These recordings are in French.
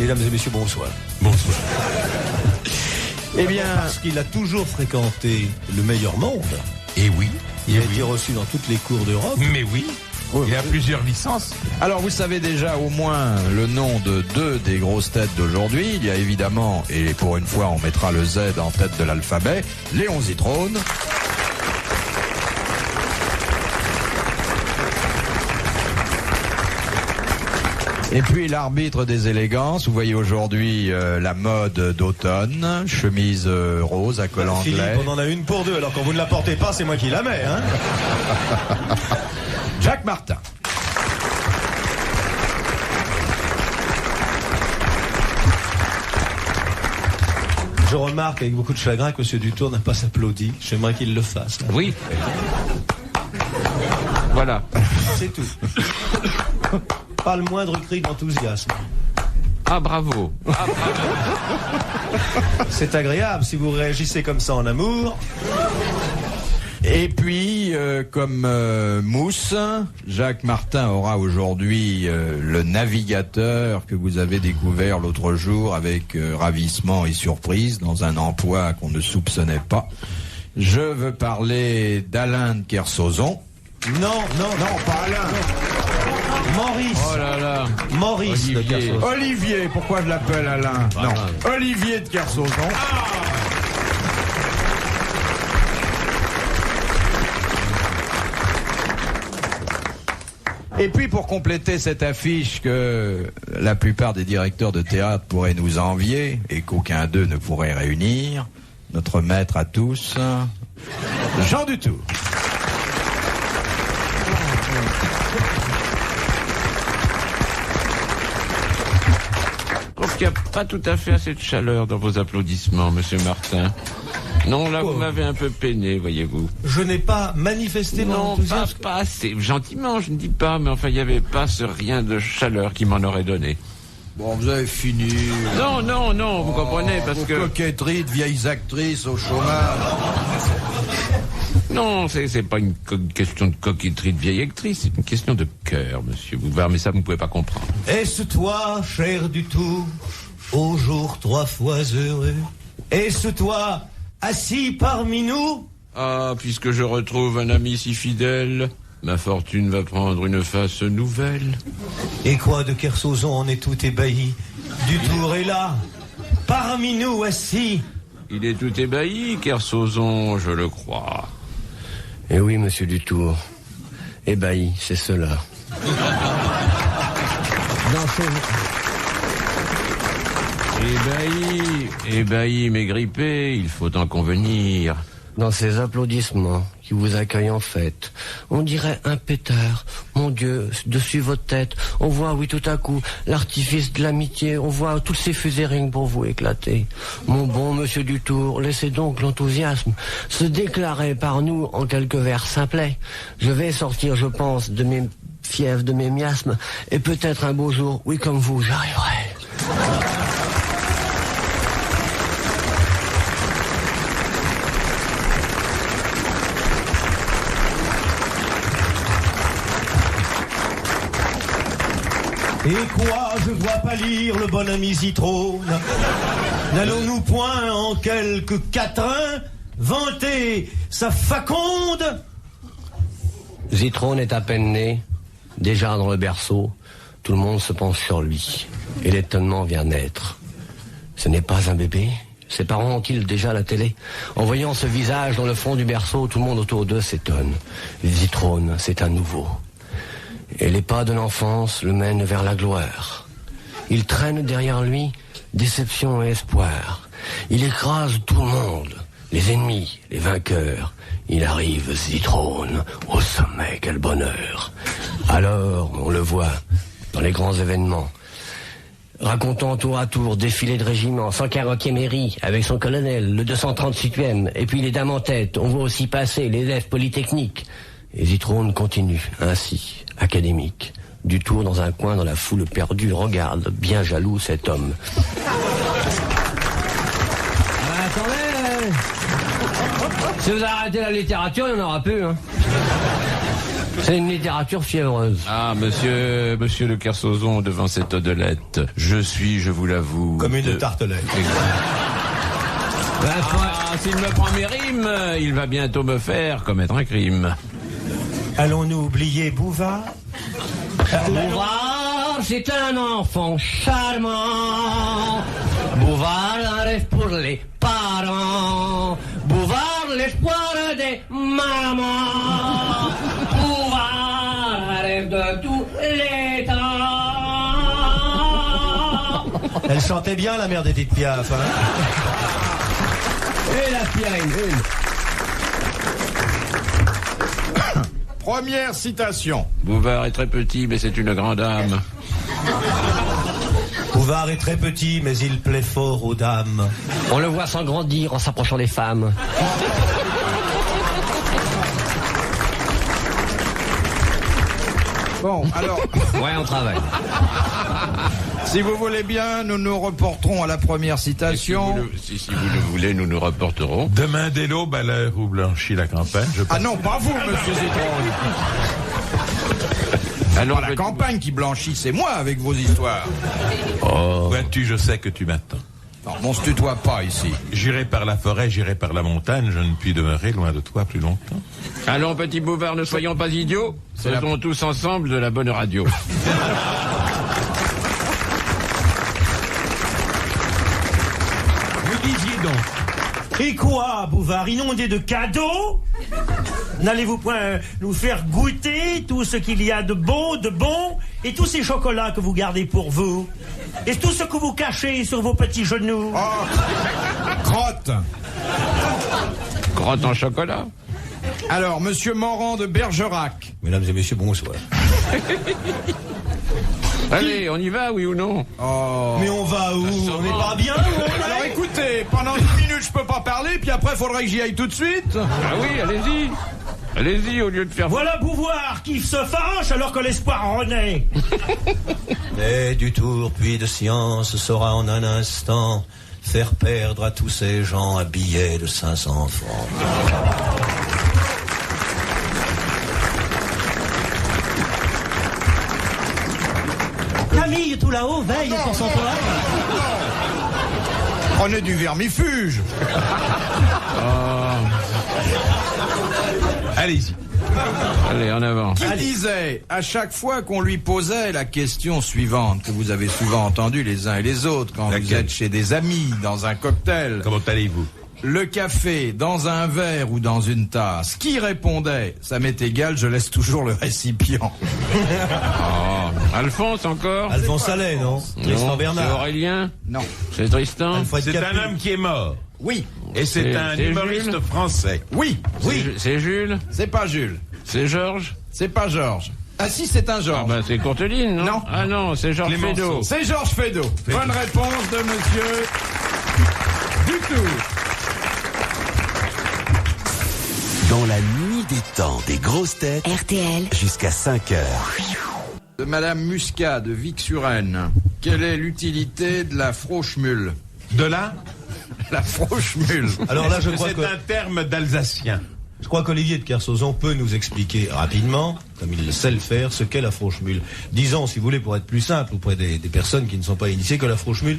Mesdames et messieurs, bonsoir. Bonsoir. Eh bien, parce qu'il a toujours fréquenté le meilleur monde. Et oui. Il a été reçu dans toutes les cours d'Europe. Mais oui. Il a plusieurs licences. Alors vous savez déjà au moins le nom de 2 des grosses têtes d'aujourd'hui. Il y a évidemment, et pour une fois on mettra le Z en tête de l'alphabet, Léon Zitrone. Et puis l'arbitre des élégances, vous voyez aujourd'hui la mode d'automne, chemise rose à col anglais. Philippe, on en a une pour 2, alors quand vous ne la portez pas, c'est moi qui la mets, hein. Jacques Martin. Je remarque avec beaucoup de chagrin que M. Dutour n'a pas s'applaudi. J'aimerais qu'il le fasse. Là. Oui. Voilà. C'est tout. Pas le moindre cri d'enthousiasme. Ah, bravo. Ah, bravo. C'est agréable si vous réagissez comme ça en amour. Et puis, comme mousse, Jacques Martin aura aujourd'hui le navigateur que vous avez découvert l'autre jour avec ravissement et surprise dans un emploi qu'on ne soupçonnait pas. Je veux parler d'Alain de Kersauzon. Non, pas Alain. Maurice. Oh là là. Maurice de Kersauzon. Olivier, pourquoi je l'appelle Alain? Non, Olivier de Kersauzon. Et puis pour compléter cette affiche que la plupart des directeurs de théâtre pourraient nous envier et qu'aucun d'eux ne pourrait réunir, notre maître à tous, Jean Dutour. Je trouve qu'il n'y a pas tout à fait assez de chaleur dans vos applaudissements, Monsieur Martin. Non, là, vous m'avez un peu peiné, voyez-vous. Je n'ai pas manifesté mon Non, enthousiasme. pas assez. Gentiment, je ne dis pas, mais enfin, il n'y avait pas ce rien de chaleur qui m'en aurait donné. Bon, vous avez fini. Non, vous comprenez, parce que... Coquetterie de vieilles actrices au chômage. Non, c'est pas une question de coquetterie de vieille actrice, c'est une question de cœur, monsieur Bouvard, mais ça, vous ne pouvez pas comprendre. Est-ce toi, cher Dutour, au jour 3 fois heureux? Est-ce toi, assis parmi nous? Ah, puisque je retrouve un ami si fidèle, ma fortune va prendre une face nouvelle. Et quoi de Kersauzon en est tout ébahi? Dutour est là, parmi nous, assis. Il est tout ébahi, Kersauzon, je le crois. Eh oui, monsieur Dutour. Ébahi, c'est cela. Ébahi, mais grippé, il faut en convenir. Dans ces applaudissements qui vous accueillent en fête, on dirait un pétard. Mon Dieu, dessus votre tête, on voit, oui, tout à coup, l'artifice de l'amitié, on voit toutes ces fusées rien pour vous éclater. Mon bon monsieur Dutour, laissez donc l'enthousiasme se déclarer par nous en quelques vers simplets. Je vais sortir, je pense, de mes fièvres, de mes miasmes, et peut-être un beau jour, oui, comme vous, j'arriverai. Et quoi, je vois pâlir le bon ami Zitrone? N'allons-nous point en quelques quatrains vanter sa faconde? Zitrone est à peine né, déjà dans le berceau, tout le monde se penche sur lui, et l'étonnement vient naître. Ce n'est pas un bébé? Ses parents ont-ils déjà la télé? En voyant ce visage dans le fond du berceau, tout le monde autour d'eux s'étonne. Zitrone, c'est un nouveau. Et les pas de l'enfance le mènent vers la gloire. Il traîne derrière lui déception et espoir. Il écrase tout le monde, les ennemis, les vainqueurs. Il arrive, Zitrone, au sommet, quel bonheur. Alors, on le voit dans les grands événements, racontant tour à tour défilé de régiments, 140e mairie avec son colonel, le 236e, et puis les dames en tête. On voit aussi passer l'élève polytechnique. Et Zitrone continue, ainsi, académique. Dutour dans un coin dans la foule perdue regarde, bien jaloux cet homme. Attendez, si vous arrêtez la littérature, il n'y en aura plus. Hein. C'est une littérature fiévreuse. Ah, monsieur de Kersozon, devant cette odelette, je suis, je vous l'avoue... Comme une tartelette. S'il me prend mes rimes, il va bientôt me faire commettre un crime. Allons-nous oublier Bouvard? Bouvard, c'est un enfant charmant. Bouvard, un rêve pour les parents. Bouvard, l'espoir des mamans. Bouvard, un rêve de tous les temps. Elle chantait bien, la mère d'Edith Piaf, hein. Et la pierre une. Première citation. Bouvard est très petit, mais c'est une grande âme. Bouvard est très petit, mais il plaît fort aux dames. On le voit s'engrandir en s'approchant des femmes. Bon, alors, Ouais, on travaille. si vous voulez bien, nous nous reporterons à la première citation. Si vous le voulez, nous nous rapporterons. Demain dès l'aube, à l'heure où blanchit la campagne, je Ah non, pas vous, monsieur Zitron. Alors, La campagne qui blanchit, c'est moi avec vos histoires. Vois-tu, je sais que tu m'attends. Non, on se tutoie pas ici. J'irai par la forêt, j'irai par la montagne, je ne puis demeurer loin de toi plus longtemps. Allons, petit Bouvard, ne soyons pas idiots. Faisons tous ensemble de la bonne radio. Vous disiez donc. Et quoi, Bouvard, inondé de cadeaux? N'allez-vous point nous faire goûter tout ce qu'il y a de beau, de bon, et tous ces chocolats que vous gardez pour vous? Et tout ce que vous cachez sur vos petits genoux? Oh, crotte. Crotte en chocolat. Alors, monsieur Morand de Bergerac. Mesdames et messieurs, bonsoir. Allez, on y va, oui ou non? Oh. Mais on va où? On n'est pas bien où on est? Alors écoutez, pendant 10 minutes je peux pas parler, puis après faudrait que j'y aille tout de suite. Ah oui, allez-y. Allez-y, au lieu de faire... Voilà Bouvard qui se fâche alors que l'espoir renaît. Mais du tour puis de science saura en un instant faire perdre à tous ces gens un billet de 500 francs. Camille, tout là-haut, veille et concentre-toi. Prenez du vermifuge. Allez-y. Allez, en avant. Qui disait, à chaque fois qu'on lui posait la question suivante, que vous avez souvent entenue les uns et les autres, quand vous Laquelle? êtes chez des amis, dans un cocktail, Comment allez-vous? le café, dans un verre ou dans une tasse, qui répondait, ça m'est égal, je laisse toujours le récipient. Alphonse encore? Alphonse Allais, non? Tristan Non, c'est Bernard. Aurélien? Non. C'est Tristan? Alfred C'est Capu. un homme qui est mort. Oui. Et c'est un c'est humoriste Jules français. Oui. C'est Jules? C'est pas Jules. C'est Georges? C'est pas Georges. Ah si, c'est un Ah Georges. bah c'est Courteline, non? Non. Ah non, c'est Georges Clémenceau. Feydeau. C'est Georges Feydeau. Bonne réponse de monsieur Dutour. Dans la nuit des temps des grosses têtes, RTL, jusqu'à 5 heures. De Madame Muscat de Vic-sur-Aisne. Quelle est l'utilité de la frochemule? De là, La frochemule. Alors là, je crois c'est que... un terme d'alsacien. Je crois qu'Olivier de Kersauzon peut nous expliquer rapidement, comme il sait le faire, ce qu'est la frochemule. Disons, si vous voulez, pour être plus simple, auprès des personnes qui ne sont pas initiées, que la frochemule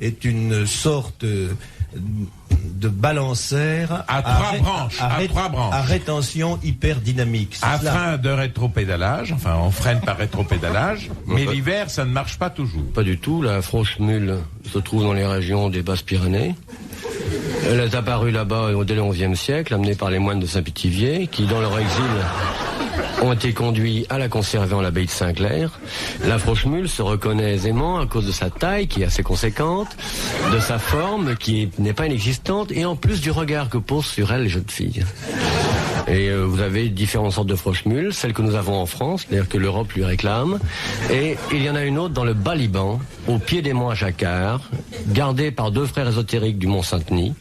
est une sorte de balançaire À trois branches, à trois branches. à rétention hyperdynamique. C'est cela. Afin de rétropédalage, enfin on freine par rétropédalage, mais l'hiver ça ne marche pas toujours. Pas du tout, la frochemule se trouve dans les régions des Basses-Pyrénées. Elle est apparue là-bas dès le XIe siècle, amenée par les moines de Saint-Pithiviers, qui, dans leur exil, ont été conduits à la conserver en l'abbaye de Saint-Clair. La frochemule se reconnaît aisément à cause de sa taille, qui est assez conséquente, de sa forme, qui n'est pas inexistante, et en plus du regard que posent sur elle les jeunes filles. Et vous avez différentes sortes de frochemule, celle que nous avons en France, c'est-à-dire que l'Europe lui réclame. Et il y en a une autre dans le Bas-Liban, au pied des monts à Jacquard, gardée par deux frères ésotériques du mont Saint-Denis,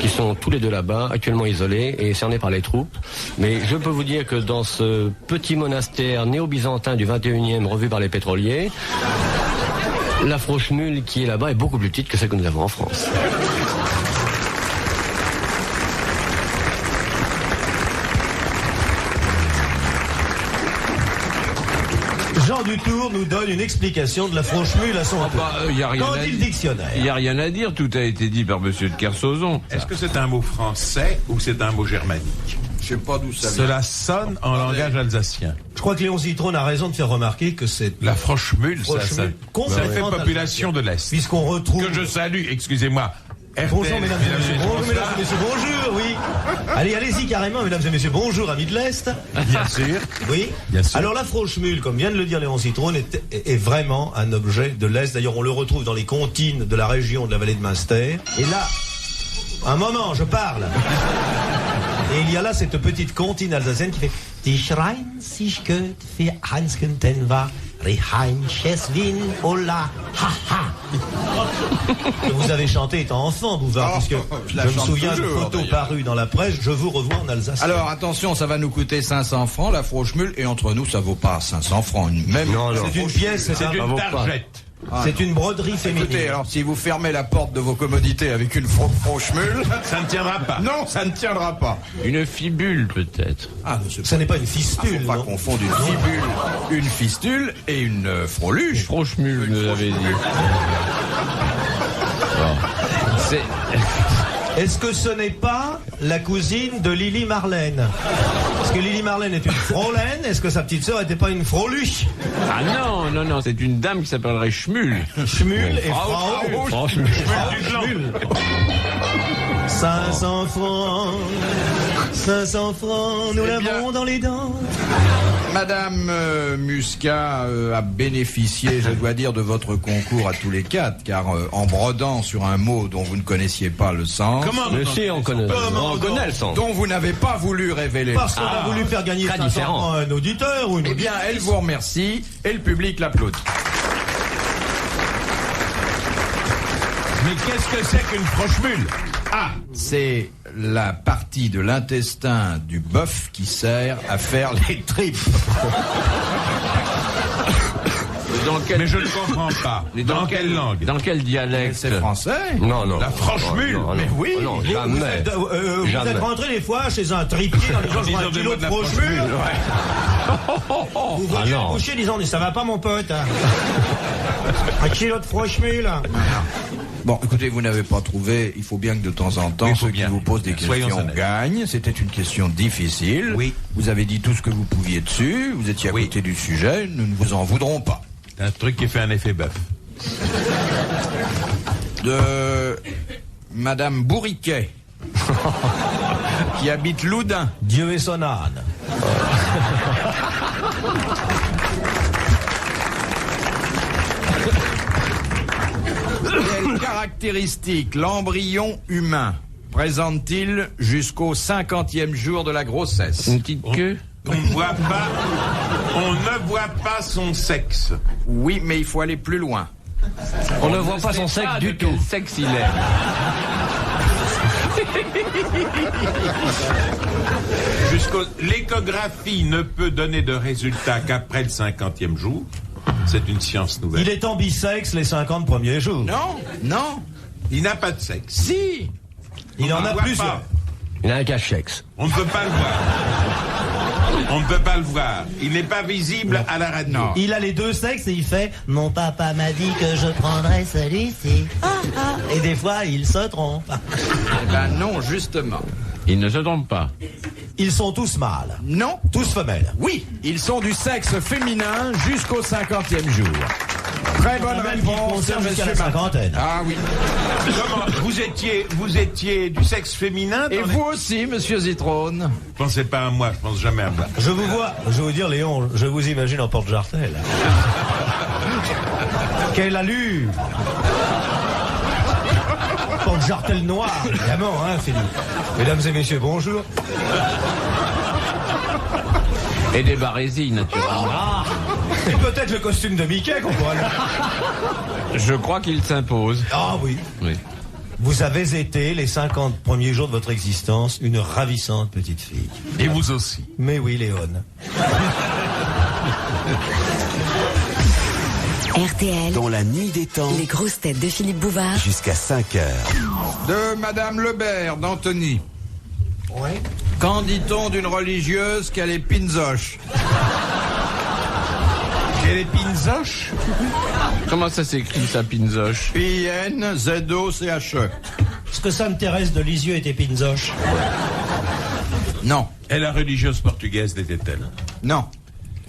qui sont tous les deux là-bas, actuellement isolés et cernés par les troupes. Mais je peux vous dire que dans ce petit monastère néo-byzantin du 21e revu par les pétroliers, la frochemule qui est là-bas est beaucoup plus petite que celle que nous avons en France. Jean Dutour nous donne une explication de la Franchemule à son tour. Y a rien Qu'en à dit le dire. dictionnaire? Il n'y a rien à dire, tout a été dit par monsieur de Kersauzon. Est-ce que c'est un mot français ou c'est un mot germanique? Je sais pas d'où ça vient. Cela sonne en langage alsacien. Je crois que Léon Zitrone a raison de faire remarquer que c'est La Franchemule, ça fait complètement population de l'Est. puisqu'on retrouve... Que je salue, excusez-moi. Bonjour RTL, mesdames et messieurs, bonjour mesdames et messieurs, bonjour, oui. Allez-y carrément mesdames et messieurs, bonjour amis de l'Est. Bien sûr. Oui. Bien sûr. Alors la Franchemule, comme vient de le dire Léon Zitrone, est vraiment un objet de l'Est. D'ailleurs, on le retrouve dans les comptines de la région de la vallée de Münster. Et là, un moment, je parle. Et il y a là cette petite comptine alsacienne qui fait Die Schrein sich gut für Hanskenten war Reheinches Win Ola ha ha. Que vous avez chanté étant enfant, Bouvard, puisque je la je me chante souviens de toujours, photos d'ailleurs. parues dans la presse, je vous revois en Alsace. Alors attention, ça va nous coûter 500 francs la Franchemule, et entre nous, ça vaut pas 500 francs. Même Non, non. c'est une pièce, C'est une targette. c'est une broderie féminine. Écoutez, alors si vous fermez la porte de vos commodités avec une Franchemule, Ça ne tiendra pas. non, ça ne tiendra pas. Une fibule, peut-être. Ah, monsieur, Ça n'est pas une faut fistule, pas non. confondre une fistule et une froluche. Franchemule, vous avez dit. Bon. C'est... Est-ce que ce n'est pas la cousine de Lily Marlène? Parce que Lily Marlène est une frolaine, est-ce que sa petite sœur n'était pas une froluche? Ah non, non, non, c'est une dame qui s'appellerait Schmul. Schmul et Frau. Frau Schmul. Schmul. 500 francs, 500 francs, nous l'avons dans les dents. Madame Muscat a bénéficié, je dois dire, de votre concours à tous les quatre, car en brodant sur un mot dont vous ne connaissiez pas le sens, Mais si, on connaît le sens. dont vous n'avez pas voulu révéler le Parce qu'on a voulu faire gagner très 500 différent. francs à un auditeur ou une Eh bien, elle vous remercie et le public l'applaudit. Mais qu'est-ce que c'est qu'une Franchemule? Ah, c'est la partie de l'intestin du bœuf qui sert à faire les tripes. Dans quel... Mais je ne comprends pas. Dans quelle langue? Dans quel dialecte? C'est français. Non, non. La Franchemule? Non, non, Mais oui. non, Vous jamais. êtes Jamais. rentré des fois chez un tripier en disant je disant vois un des kilo mots de de la Franchemule. Vous veniez non. le coucher disant mais ça va pas mon pote. Un kilo de Franchemule. Bon, écoutez, vous n'avez pas trouvé. Il faut bien que de temps en temps, Il faut ceux qui bien. vous posent des Soyons questions honnêtes. gagnent. C'était une question difficile. Oui. Vous avez dit tout ce que vous pouviez dessus. Vous étiez à Oui. côté du sujet. Nous ne vous en voudrons pas. C'est un truc qui fait un effet bœuf. De Madame Bourriquet, qui habite Loudun. Dieu et son âne. Quelles caractéristiques l'embryon humain présente-t-il jusqu'au 50e jour de la grossesse? Une petite queue? On ne voit pas son sexe. Oui, mais il faut aller plus loin. On ne voit pas son sexe du tout. Quel sexe il est? L'échographie ne peut donner de résultat qu'après le 50e jour. C'est une science nouvelle. Il est ambisexe les 50 premiers jours. Non, non, Il n'a pas de sexe. si. Il en ne a voit plusieurs. pas. Il a un cache-sexe. On ne peut pas le voir. On ne peut pas le voir. Il n'est pas visible à la radio. Non. Il a les deux sexes et il fait « Mon papa m'a dit que je prendrais celui-ci. Et des fois, il se trompe. Eh ben non, justement. Il ne se trompe pas. Ils sont tous mâles. Non, Tous femelles. oui, ils sont du sexe féminin jusqu'au 50e jour. Très bonne Même qui réponse, concerne jusqu'à monsieur la cinquantaine. Ah oui. Comment vous étiez du sexe féminin Et vous aussi, monsieur Zitrone. Pensez pas à moi, je pense jamais à moi. Je vous vois, je vais vous dire Léon, je vous imagine en porte-jartel. Quelle allure! Porte-jartel noir, évidemment, hein, Philippe. Mesdames et messieurs, bonjour. Et des barésilles, naturellement. Ah, c'est peut-être le costume de Mickey qu'on pourra le... Je crois qu'il s'impose. Ah oui. Oui. Vous avez été, les 50 premiers jours de votre existence, une ravissante petite fille. Et vous aussi. Mais oui, Léon. RTL, dans la nuit des temps, Les grosses têtes de Philippe Bouvard. jusqu'à 5 heures. De Madame Lebert d'Antony. Oui. Qu'en dit-on d'une religieuse qu'elle est pinzoche? Il y a les pinzoches. Comment ça s'écrit, ça, Pinzoche? Pinzoche. Est-ce que Sainte Thérèse de Lisieux était pinzoche? Non, Et la religieuse portugaise l'était-elle? non.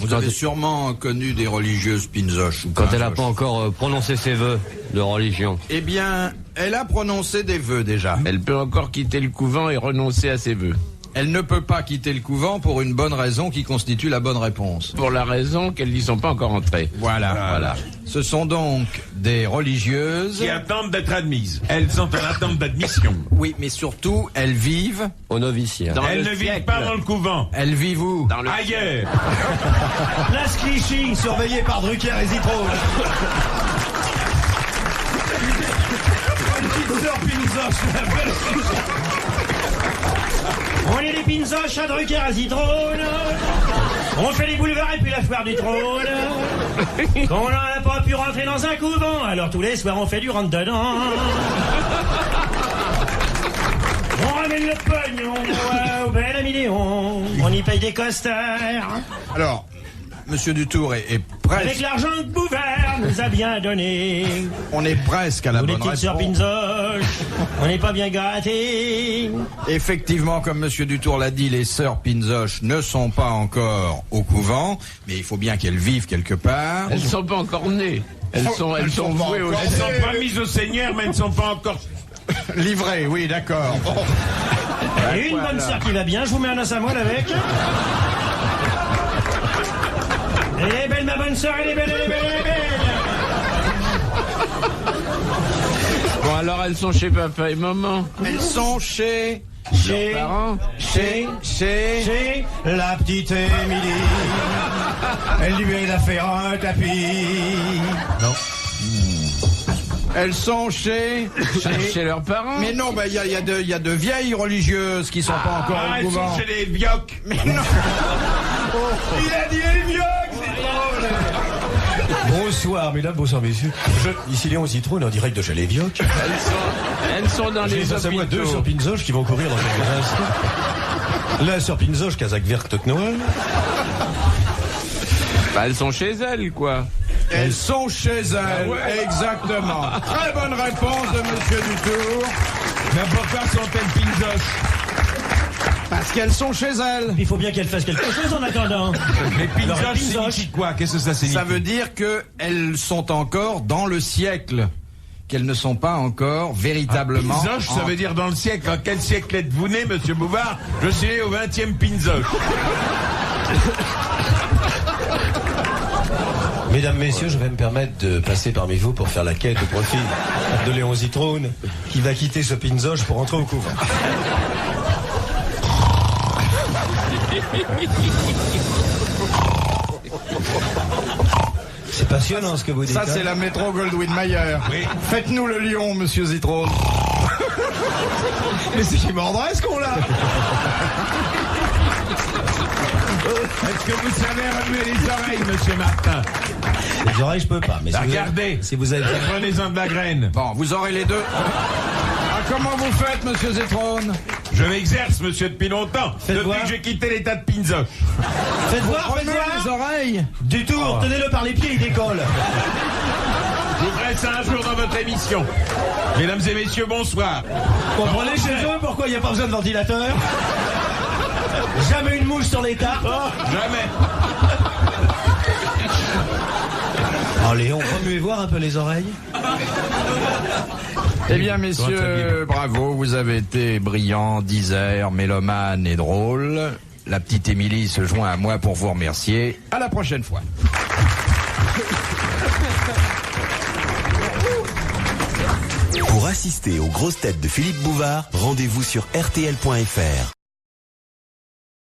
Vous avez sûrement connu des religieuses pinzoches. Ou Quand elle n'a pinzoches. pas encore prononcé ses vœux de religion. Eh bien, elle a prononcé des vœux déjà. Elle peut encore quitter le couvent et renoncer à ses vœux. Elle ne peut pas quitter le couvent pour une bonne raison qui constitue la bonne réponse. Pour la raison qu'elles n'y sont pas encore entrées. Voilà. Ce sont donc des religieuses. Qui attendent d'être admises. Elles sont en attente d'admission. Oui, mais surtout, elles vivent. Au noviciat. Dans Elles le ne vivent siècle. pas dans le couvent. Elles vivent où? Dans le... Ailleurs. Place Clichy, surveillée par Drucker et Zitrone. On est des pinzoches à Drucker à Zitrone. On fait les boulevards et puis la foire du trône. Quand on n'a pas pu rentrer dans un couvent, alors tous les soirs on fait du rentre-dedans. On ramène le pognon au bel ami Léon. On y paye des costards. Alors, Monsieur Dutour est Avec presque. l'argent que Bouvard nous a bien donné. On est presque à la Nous les bonne petites sœurs réponse. pinzoches, on n'est pas bien gâtés. Effectivement, comme Monsieur Dutour l'a dit, les sœurs Pinzoche ne sont pas encore au couvent, mais il faut bien qu'elles vivent quelque part. Elles ne sont pas encore nées. Elles sont pas vouées au... encore Elles sont pas mises au Seigneur, mais elles ne sont pas encore... Livrées, oui, d'accord. Bon. Et une bonne sœur qui va bien, je vous mets un os à moelle avec. Elle est belle ma bonne sœur, elle est belle, elle est belle, elle est belle. Bon, alors elles sont chez papa et maman. Elles sont chez Chez La petite Émilie. Elle lui a fait un tapis. Non. Elles sont chez. Chez leurs parents. Mais non, bah il y a de vieilles religieuses qui sont pas encore au elles couvent. sont chez les vioques. Mais non. Il a dit les vioques, c'est drôle. Bonsoir, mesdames, bonsoir, messieurs. Ici Léon Zitrone en direct de chez les vioques. Elles sont dans J'ai les face à moi deux hôpitaux. sœurs Pinzoche qui vont courir dans quelques instants. La sœur Pinzoche, casaque verte Noël. Bah, elles sont chez elles, quoi. Elles sont chez elles, exactement. Très bonne réponse de Monsieur Dutour. Mais pourquoi sont-elles pinzoches? Parce qu'elles sont chez elles. Il faut bien qu'elle fasse quelque chose en attendant. Les pinzoches pinzoches. signifient quoi? Qu'est-ce que ça signifie? Ça veut dire qu'elles sont encore dans le siècle. Qu'elles ne sont pas encore véritablement. Pinzoche, ça veut dire dans le siècle. En quel siècle êtes-vous né, monsieur Bouvard? Je suis né au 20e pinzoche. Mesdames, messieurs, je vais me permettre de passer parmi vous pour faire la quête au profit de Léon Zitrone, qui va quitter ce Pinzoche pour entrer au couvent. C'est passionnant ce que vous dites. Ça, c'est la métro Goldwyn Mayer. Oui. Faites-nous le lion, Monsieur Zitrone. Mais c'est qui mordrait ce con-là? Est-ce que vous savez remuer les oreilles, monsieur Martin? Les oreilles, je peux pas. Mais si Regardez. si vous avez... Prenez-en de la graine. Bon, vous aurez les deux. Ah, comment vous faites, Monsieur Zitrone? Je m'exerce, monsieur, depuis longtemps. Depuis voir. que j'ai quitté l'état de pinzoche. Faites voir, faites Remuez voir. les oreilles. Du tour, tenez-le par les pieds, il décolle. Je vous ferai ça un jour dans votre émission. Mesdames et messieurs, bonsoir. Comprenez chez eux pourquoi il n'y a pas besoin de ventilateur? Jamais une mouche sur les tartes. Jamais. Oh Léon, remuez voir un peu les oreilles. Eh bien, messieurs, bravo, vous avez été brillants, disert, mélomane et drôle. La petite Émilie se joint à moi pour vous remercier. À la prochaine fois. Pour assister aux grosses têtes de Philippe Bouvard, rendez-vous sur rtl.fr.